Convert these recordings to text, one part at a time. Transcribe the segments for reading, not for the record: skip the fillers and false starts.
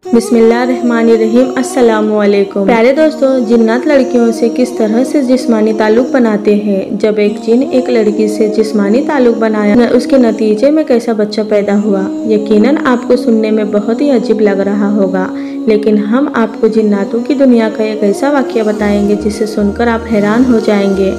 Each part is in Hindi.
बिस्मिल्लाहिर्रहमानिर्रहीम। अस्सलामुअलैकुम। प्यारे दोस्तों, जिन्नात लड़कियों से किस तरह से जिस्मानी ताल्लुक़ बनाते हैं। जब एक जिन एक लड़की से जिस्मानी ताल्लुक़ बनाया, उसके नतीजे में कैसा बच्चा पैदा हुआ, यकीनन आपको सुनने में बहुत ही अजीब लग रहा होगा, लेकिन हम आपको जिन्नातों की दुनिया का एक ऐसा वाक़या बताएंगे जिसे सुनकर आप हैरान हो जाएंगे।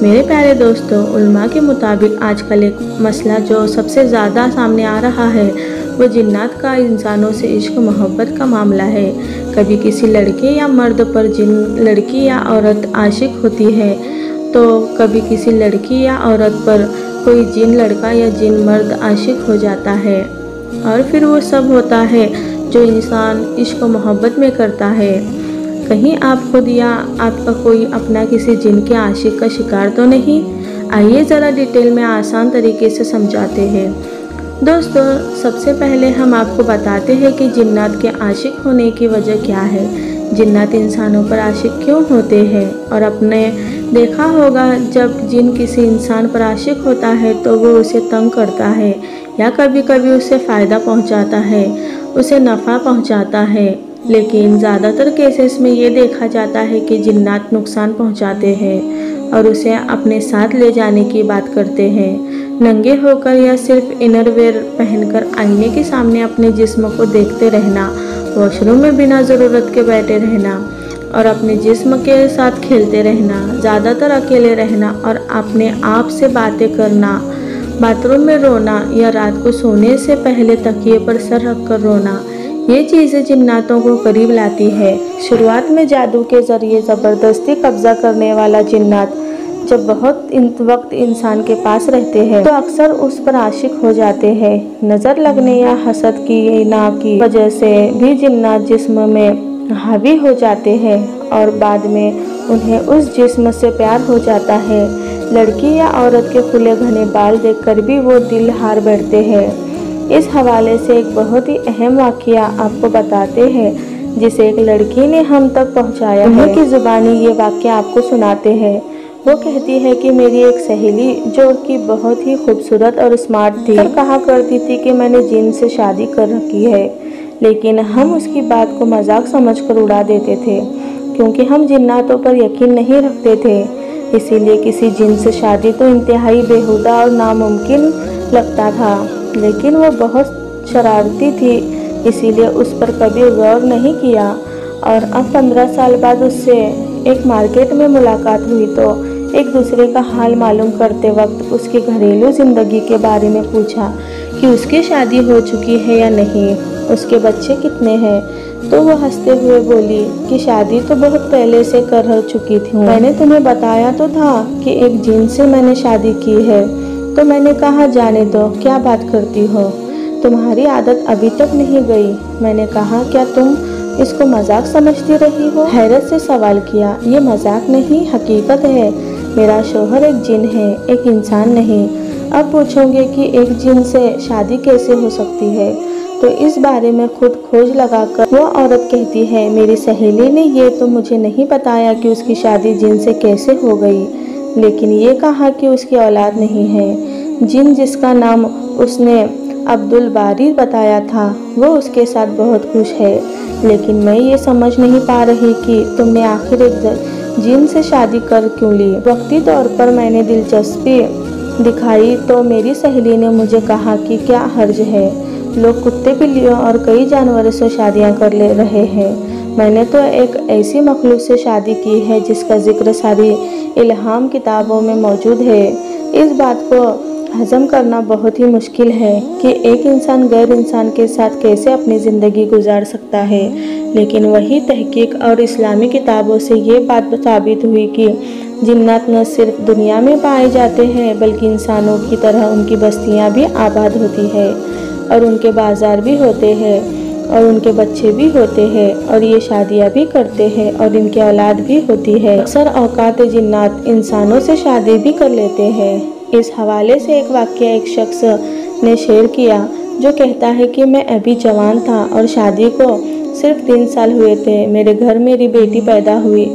मेरे प्यारे दोस्तों, उलमा के मुताबिक आजकल एक मसला जो सबसे ज़्यादा सामने आ रहा है वो जिन्नात का इंसानों से इश्क मोहब्बत का मामला है। कभी किसी लड़के या मर्द पर जिन लड़की या औरत आशिक होती है, तो कभी किसी लड़की या औरत पर कोई जिन लड़का या जिन मर्द आशिक हो जाता है। और फिर वो सब होता है जो इंसान इश्क मोहब्बत में करता है। कहीं आप खुद या आपका कोई अपना किसी जिन के आशिक का शिकार तो नहीं। आइए ज़रा डिटेल में आसान तरीके से समझाते हैं। दोस्तों, सबसे पहले हम आपको बताते हैं कि जिन्नात के आशिक होने की वजह क्या है। जिन्नात इंसानों पर आशिक क्यों होते हैं। और आपने देखा होगा, जब जिन किसी इंसान पर आशिक होता है तो वो उसे तंग करता है या कभी कभी उसे फ़ायदा पहुंचाता है, उसे नफ़ा पहुंचाता है। लेकिन ज़्यादातर केसेस में ये देखा जाता है कि जिन्नात नुकसान पहुंचाते हैं और उसे अपने साथ ले जाने की बात करते हैं। नंगे होकर या सिर्फ इनरवेयर पहनकर आईने के सामने अपने जिस्म को देखते रहना, वॉशरूम में बिना ज़रूरत के बैठे रहना और अपने जिस्म के साथ खेलते रहना, ज़्यादातर अकेले रहना और अपने आप से बातें करना, बाथरूम में रोना या रात को सोने से पहले तकिए पर सर रख कर रोना, ये चीज़ें जिन्नातों को करीब लाती है। शुरुआत में जादू के ज़रिए ज़बरदस्ती कब्जा करने वाला जिन्नात जब बहुत वक्त इंसान के पास रहते हैं तो अक्सर उस पर आशिक हो जाते हैं। नज़र लगने या हसद की ना की वजह से भी जिन्नात जिस्म में हावी हो जाते हैं और बाद में उन्हें उस जिस्म से प्यार हो जाता है। लड़की या औरत के खुले घने बाल देखकर भी वो दिल हार बैठते हैं। इस हवाले से एक बहुत ही अहम वाक़या आपको बताते हैं जिसे एक लड़की ने हम तक पहुँचाया है। उनकी ज़ुबानी ये वाक़या आपको सुनाते हैं। वो कहती है कि मेरी एक सहेली जो कि बहुत ही खूबसूरत और स्मार्ट थी, कहा करती थी कि मैंने जिन से शादी कर रखी है, लेकिन हम उसकी बात को मजाक समझकर उड़ा देते थे क्योंकि हम जिन्नातों पर यकीन नहीं रखते थे। इसीलिए किसी जिन से शादी तो इंतहाई बेहुदा और नामुमकिन लगता था। लेकिन वो बहुत शरारती थी, इसीलिए उस पर कभी गौर नहीं किया। और अब 15 साल बाद उससे एक मार्केट में मुलाकात हुई तो एक दूसरे का हाल मालूम करते वक्त उसकी घरेलू ज़िंदगी के बारे में पूछा कि उसकी शादी हो चुकी है या नहीं, उसके बच्चे कितने हैं। तो वो हंसते हुए बोली कि शादी तो बहुत पहले से कर चुकी थी। मैंने तुम्हें बताया तो था कि एक जिन से मैंने शादी की है। तो मैंने कहा जाने दो, क्या बात करती हो, तुम्हारी आदत अभी तक नहीं गई। मैंने कहा क्या तुम इसको मजाक समझती रही हो। हैरत से सवाल किया, ये मजाक नहीं हकीकत है। मेरा शोहर एक जिन है, एक इंसान नहीं। अब पूछोगे कि एक जिन से शादी कैसे हो सकती है, तो इस बारे में खुद खोज लगाकर वो औरत कहती है, मेरी सहेली ने ये तो मुझे नहीं बताया कि उसकी शादी जिन से कैसे हो गई, लेकिन ये कहा कि उसकी औलाद नहीं है। जिन जिसका नाम उसने अब्दुल बारी बताया था, वो उसके साथ बहुत खुश है। लेकिन मैं ये समझ नहीं पा रही कि तुमने आखिर एक जिन से शादी कर क्यों ली। वक्ती तौर पर मैंने दिलचस्पी दिखाई तो मेरी सहेली ने मुझे कहा कि क्या हर्ज है, लोग कुत्ते बिल्लियों और कई जानवरों से शादियां कर ले रहे हैं। मैंने तो एक ऐसी मखलूक से शादी की है जिसका जिक्र सारी इल्हाम किताबों में मौजूद है। इस बात को हजम करना बहुत ही मुश्किल है कि एक इंसान गैर इंसान के साथ कैसे अपनी ज़िंदगी गुजार सकता है। लेकिन वही तहकीक और इस्लामी किताबों से ये बात साबित हुई कि जिन्नात न सिर्फ दुनिया में पाए जाते हैं बल्कि इंसानों की तरह उनकी बस्तियां भी आबाद होती है और उनके बाज़ार भी होते हैं और उनके बच्चे भी होते हैं और ये शादियां भी करते हैं और इनकी औलाद भी होती है। अक्सर औकात जिन्नात इंसानों से शादी भी कर लेते हैं। इस हवाले से एक वाक़या एक शख्स ने शेयर किया जो कहता है कि मैं अभी जवान था और शादी को सिर्फ 3 साल हुए थे। मेरे घर मेरी बेटी पैदा हुई।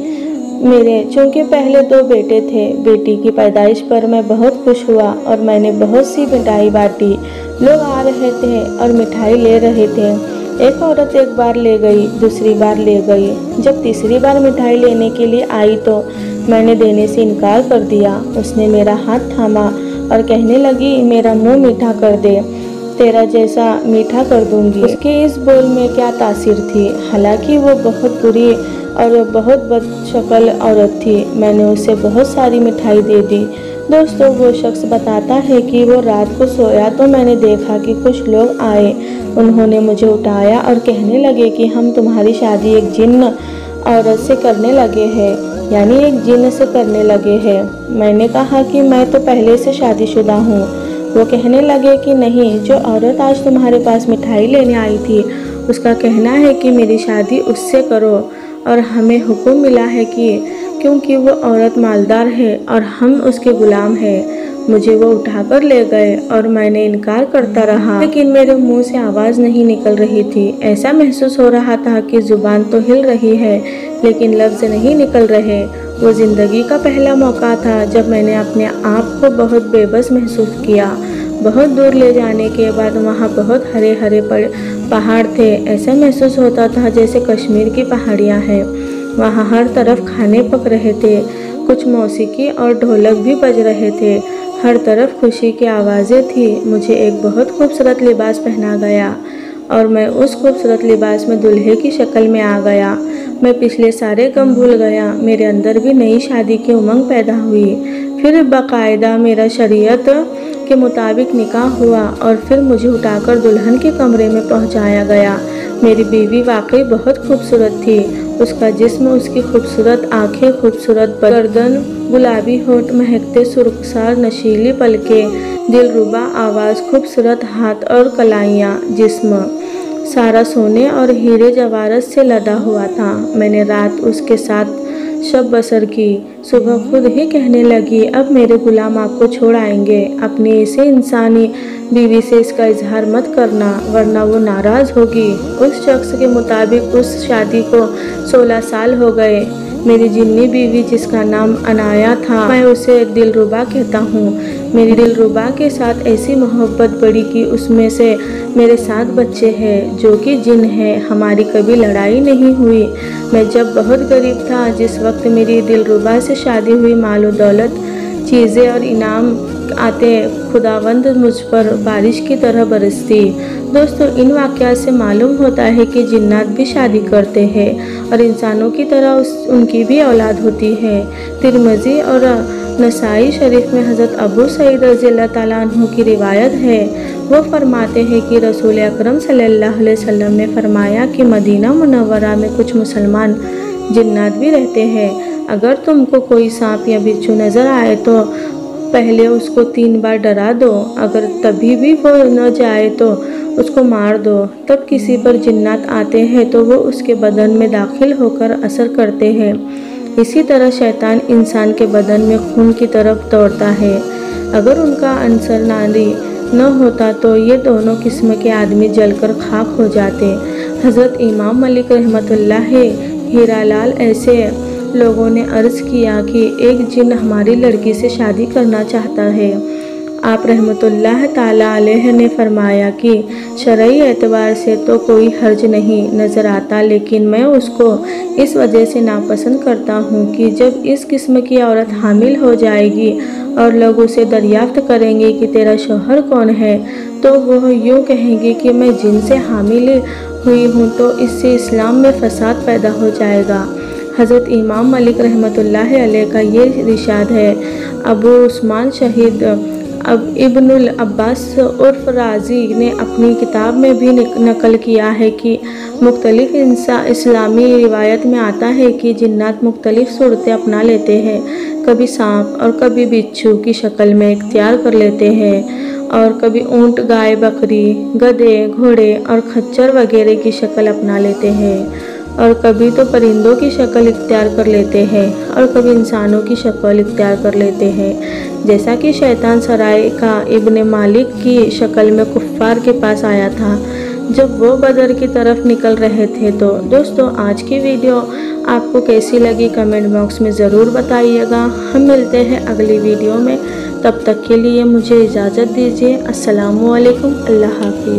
मेरे चूँकि पहले 2 बेटे थे। बेटी की पैदाइश पर मैं बहुत खुश हुआ और मैंने बहुत सी मिठाई बांटी। लोग आ रहे थे और मिठाई ले रहे थे। एक औरत एक बार ले गई, दूसरी बार ले गई। जब तीसरी बार मिठाई लेने के लिए आई तो मैंने देने से इनकार कर दिया। उसने मेरा हाथ थामा और कहने लगी, मेरा मुंह मीठा कर दे, तेरा जैसा मीठा कर दूंगी। उसके इस बोल में क्या तासीर थी। हालांकि वो बहुत बुरी और बहुत बदशक्ल औरत थी। मैंने उसे बहुत सारी मिठाई दे दी। दोस्तों, वो शख्स बताता है कि वो रात को सोया तो मैंने देखा कि कुछ लोग आए। उन्होंने मुझे उठाया और कहने लगे कि हम तुम्हारी शादी एक जिन्न औरत से करने लगे हैं, यानी एक जिन्न से करने लगे हैं। मैंने कहा कि मैं तो पहले से शादीशुदा हूँ। वो कहने लगे कि नहीं, जो औरत आज तुम्हारे पास मिठाई लेने आई थी उसका कहना है कि मेरी शादी उससे करो, और हमें हुक्म मिला है कि क्योंकि वो औरत मालदार है और हम उसके गुलाम हैं। मुझे वो उठाकर ले गए और मैंने इनकार करता रहा, लेकिन मेरे मुंह से आवाज़ नहीं निकल रही थी। ऐसा महसूस हो रहा था कि ज़ुबान तो हिल रही है लेकिन लफ्ज़ नहीं निकल रहे। वो ज़िंदगी का पहला मौका था जब मैंने अपने आप को बहुत बेबस महसूस किया। बहुत दूर ले जाने के बाद वहाँ बहुत हरे हरे पहाड़ थे। ऐसा महसूस होता था जैसे कश्मीर की पहाड़ियाँ हैं। वहाँ हर तरफ खाने पक रहे थे, कुछ मौसीकी और ढोलक भी बज रहे थे। हर तरफ खुशी की आवाज़ें थी। मुझे एक बहुत खूबसूरत लिबास पहना गया और मैं उस खूबसूरत लिबास में दूल्हे की शक्ल में आ गया। मैं पिछले सारे गम भूल गया। मेरे अंदर भी नई शादी की उमंग पैदा हुई। फिर बाकायदा मेरा शरीयत के मुताबिक निकाह हुआ और फिर मुझे उठाकर दुल्हन के कमरे में पहुंचाया गया। मेरी बीवी वाकई बहुत खूबसूरत थी। उसका जिस्म, उसकी खूबसूरत आंखें, खूबसूरत गर्दन, गुलाबी होठ, महकते सुर्खसार नशीली पलकें, दिलरुबा आवाज़, खूबसूरत हाथ और कलाइयाँ। जिस्म सारा सोने और हीरे जवाहरात से लदा हुआ था। मैंने रात उसके साथ शब बसर की। सुबह खुद ही कहने लगी, अब मेरे गुलाम आपको छोड़ आएंगे। अपनी इसे इंसानी बीवी से इसका इजहार मत करना वरना वो नाराज़ होगी। उस शख्स के मुताबिक उस शादी को 16 साल हो गए। मेरी जिन्नी बीवी, जिसका नाम अनाया था, मैं उसे दिलरुबा कहता हूँ, मेरी दिलरुबा के साथ ऐसी मोहब्बत बढ़ी कि उसमें से मेरे 7 बच्चे हैं जो कि जिन हैं। हमारी कभी लड़ाई नहीं हुई। मैं जब बहुत गरीब था, जिस वक्त मेरी दिलरुबा से शादी हुई, मालो दौलत, चीज़ें और इनाम आते, खुदावंद मुझ पर बारिश की तरह बरसती। दोस्तों, इन वाक़यात से मालूम होता है कि जिन्नात भी शादी करते हैं और इंसानों की तरह उनकी भी औलाद होती है। तिरमिज़ी और नसाई शरीफ में हज़रत अबू सईद रज़ियल्लाहु ताला अन्हु की रिवायत है। वो फरमाते हैं कि रसूल अकरम सल्लल्लाहु अलैहि वसल्लम ने फरमाया कि मदीना मुनव्वरा में कुछ मुसलमान जिन्नात भी रहते हैं। अगर तुमको कोई सांप या बिच्छू नज़र आए तो पहले उसको 3 बार डरा दो। अगर तभी भी वो न जाए तो उसको मार दो। तब किसी पर जिन्नात आते हैं तो वो उसके बदन में दाखिल होकर असर करते हैं। इसी तरह शैतान इंसान के बदन में खून की तरफ दौड़ता है। अगर उनका अंसर नारी न होता तो ये दोनों किस्म के आदमी जलकर खाक हो जाते। हज़रत इमाम मलिक रहमतुल्लाह हीरालाल ऐसे लोगों ने अर्ज़ किया कि एक जिन हमारी लड़की से शादी करना चाहता है। आप रहमतुल्लाह ताला अलैह ने फरमाया कि शरई एतबार से तो कोई हर्ज नहीं नज़र आता, लेकिन मैं उसको इस वजह से नापसंद करता हूँ कि जब इस किस्म की औरत हामिल हो जाएगी और लोग उसे दरियाफ्त करेंगे कि तेरा शौहर कौन है, तो वह यूँ कहेंगे कि मैं जिन से हामिल हुई हूँ, तो इससे इस्लाम में फसाद पैदा हो जाएगा। हज़रत इमाम मलिक रहमतुल्लाह अलैह का ये इरशाद है। अबू उस्मान शहीद अब इब्नुल अब्बास उर्फ राजी ने अपनी किताब में भी नकल किया है कि मुख्तलिफ इस्लामी रिवायत में आता है कि जिन्नात मुख्तलिफ सूरतें अपना लेते हैं। कभी सांप और कभी बिच्छू की शक्ल में इख्तियार कर लेते हैं और कभी ऊँट, गाय, बकरी, गधे, घोड़े और खच्चर वगैरह की शक्ल अपना लेते हैं और कभी तो परिंदों की शक्ल इख्तियार कर लेते हैं और कभी इंसानों की शक्ल इख्तियार कर लेते हैं। जैसा कि शैतान सराय का इब्न मालिक की शक्ल में कुफ्फार के पास आया था जब वो बदर की तरफ निकल रहे थे। तो दोस्तों, आज की वीडियो आपको कैसी लगी कमेंट बॉक्स में ज़रूर बताइएगा। हम मिलते हैं अगली वीडियो में। तब तक के लिए मुझे इजाज़त दीजिए। अस्सलामु अलैकुम। अल्लाह हाफ़िज़।